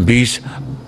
20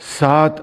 7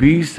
20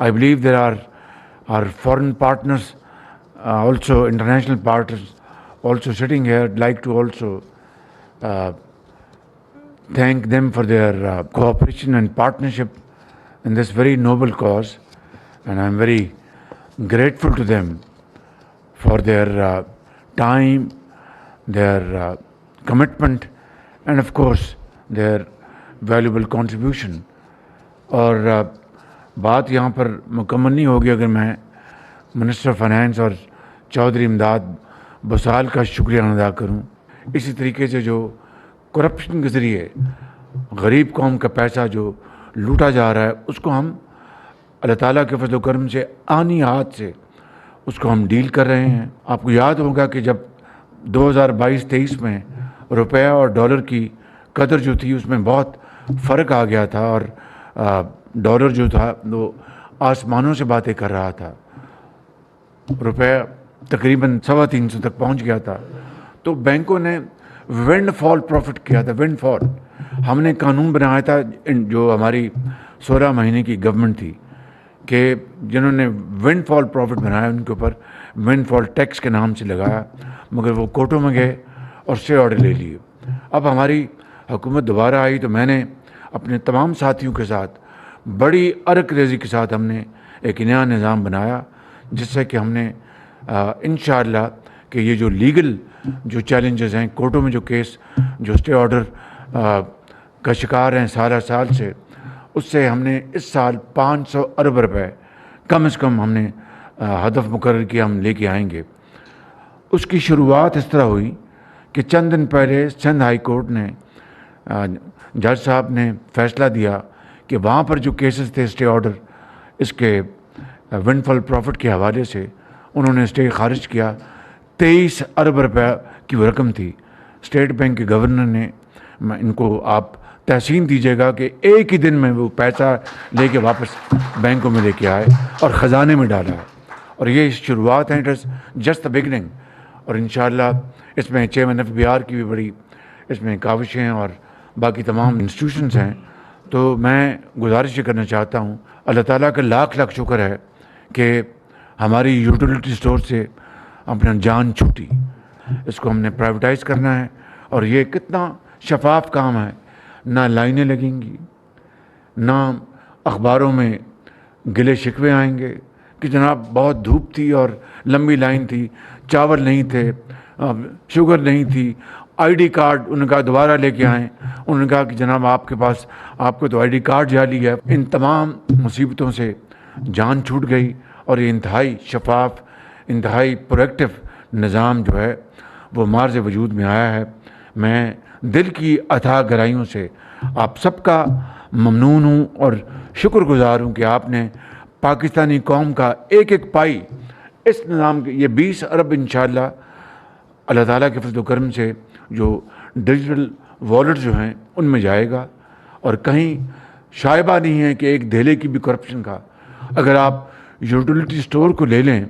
I believe there are our foreign partners also international partners also sitting here, I'd like to also thank them for their cooperation and partnership in this very noble cause, and I'm very grateful to them for their time, their commitment, and of course their valuable contribution. اور بات یہاں پر مکمل نہیں ہوگی اگر میں minister finance اور چودھری امداد بسال کا شکریہ ادا کروں. اسی طریقے سے جو کرپشن کے ذریعے غریب قوم کا پیسہ جو لوٹا جا رہا ہے اس کو ہم اللہ تعالیٰ کے فضل و کرم سے آنی ہاتھ سے اس کو ہم ڈیل کر رہے ہیں. آپ کو یاد ہوگا کہ جب 2022-23 میں روپیہ اور ڈالر کی قدر جو تھی اس میں بہت فرق آ گیا تھا اور ڈالر جو تھا وہ آسمانوں سے باتیں کر رہا تھا, روپیہ تقریباً 350 تک پہنچ گیا تھا. تو بینکوں نے ونڈ فال پروفٹ کیا تھا. ونڈ فال ہم نے قانون بنایا تھا, جو ہماری 16 مہینے کی گورنمنٹ تھی, کہ جنہوں نے ونڈ فال پروفٹ بنایا ان کے اوپر ونڈ فال ٹیکس کے نام سے لگایا, مگر وہ کورٹوں میں گئے اور اسٹے آرڈر لے لیے. اب ہماری حکومت دوبارہ آئی تو میں نے اپنے تمام ساتھیوں کے ساتھ بڑی ارک ریزی کے ساتھ ہم نے ایک نیا نظام بنایا, جس سے کہ ہم نے انشاءاللہ کہ یہ جو لیگل جو چیلنجز ہیں, کورٹوں میں جو کیس جو اسٹے آرڈر کا شکار ہیں سالہ سال سے, اس سے ہم نے اس سال 500 ارب روپے کم از کم ہم نے ہدف مقرر کیا ہم لے کے آئیں گے. اس کی شروعات اس طرح ہوئی کہ چند دن پہلے سندھ ہائی کورٹ نے جج صاحب نے فیصلہ دیا کہ وہاں پر جو کیسز تھے اسٹے آرڈر اس کے ونڈ فال پروفٹ کے حوالے سے, انہوں نے اسٹے خارج کیا. 23 ارب روپے کی وہ رقم تھی. اسٹیٹ بینک کے گورنر نے ان کو آپ تحسین دیجیے گا کہ ایک ہی دن میں وہ پیسہ لے کے واپس بینکوں میں لے کے آئے اور خزانے میں ڈالا ہے. اور یہ شروعات ہیں, it is just the beginning. اور انشاءاللہ اس میں چیئرمین FBR کی بھی بڑی اس میں کاوشیں ہیں اور باقی تمام انسٹیٹیوشنز ہیں. تو میں گزارش یہ کرنا چاہتا ہوں, اللہ تعالیٰ کا لاکھ لاکھ شکر ہے کہ ہماری یوٹیلیٹی اسٹور سے اپنا جان چھوٹی. اس کو ہم نے پرائیویٹائز کرنا ہے اور یہ کتنا شفاف کام ہے. نہ لائنیں لگیں گی, نہ اخباروں میں گلے شکوے آئیں گے کہ جناب بہت دھوپ تھی اور لمبی لائن تھی, چاول نہیں تھے, شوگر نہیں تھی, ID کارڈ انہوں نے کہا دوبارہ لے کے آئیں. انہوں نے کہا کہ جناب آپ کے پاس آپ کو تو ID کارڈ جعلی ہے. ان تمام مصیبتوں سے جان چھوٹ گئی اور یہ انتہائی شفاف, انتہائی پرویکٹیو نظام جو ہے وہ مارز وجود میں آیا ہے. میں دل کی اتھاہ گہرائیوں سے آپ سب کا ممنون ہوں اور شکر گزار ہوں کہ آپ نے پاکستانی قوم کا ایک ایک پائی اس نظام کے, یہ 20 ارب انشاءاللہ اللہ تعالیٰ کے فضل و کرم سے جو ڈیجیٹل والیٹ جو ہیں ان میں جائے گا. اور کہیں شائبہ نہیں ہے کہ ایک دھیلے کی بھی کرپشن کا. اگر آپ یوٹیلیٹی اسٹور کو لے لیں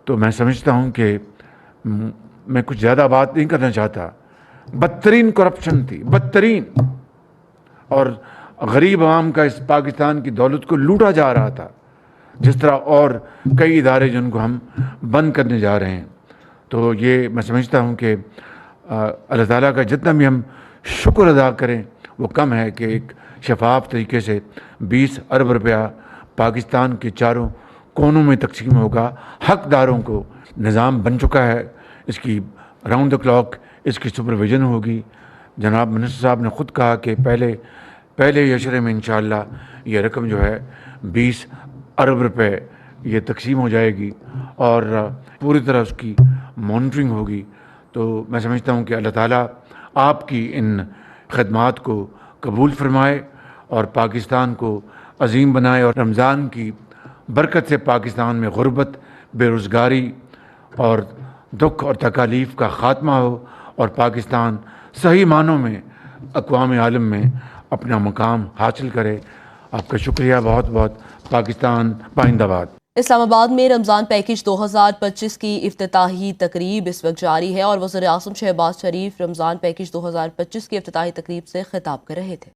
تو میں سمجھتا ہوں کہ میں کچھ زیادہ بات نہیں کرنا چاہتا, بدترین کرپشن تھی, بدترین. اور غریب عوام کا اس پاکستان کی دولت کو لوٹا جا رہا تھا, جس طرح اور کئی ادارے جن کو ہم بند کرنے جا رہے ہیں. تو یہ میں سمجھتا ہوں کہ اللہ تعالیٰ کا جتنا بھی ہم شکر ادا کریں وہ کم ہے کہ ایک شفاف طریقے سے 20 ارب روپیہ پاکستان کے چاروں کونوں میں تقسیم ہوگا. حقداروں کو نظام بن چکا ہے, اس کی راؤنڈ دا کلاک اس کی سپرویژن ہوگی. جناب منسٹر صاحب نے خود کہا کہ پہلے اشرے میں انشاءاللہ یہ رقم جو ہے 20 ارب روپے یہ تقسیم ہو جائے گی اور پوری طرح اس کی مانیٹرنگ ہوگی. تو میں سمجھتا ہوں کہ اللہ تعالیٰ آپ کی ان خدمات کو قبول فرمائے اور پاکستان کو عظیم بنائے, اور رمضان کی برکت سے پاکستان میں غربت, بے روزگاری اور دکھ اور تکالیف کا خاتمہ ہو اور پاکستان صحیح معنوں میں اقوام عالم میں اپنا مقام حاصل کرے. آپ کا شکریہ بہت بہت. پاکستان پائندہ باد. اسلام آباد میں رمضان پیکیج 2025 کی افتتاحی تقریب اس وقت جاری ہے اور وزیر اعظم شہباز شریف رمضان پیکیج 2025 کی افتتاحی تقریب سے خطاب کر رہے تھے.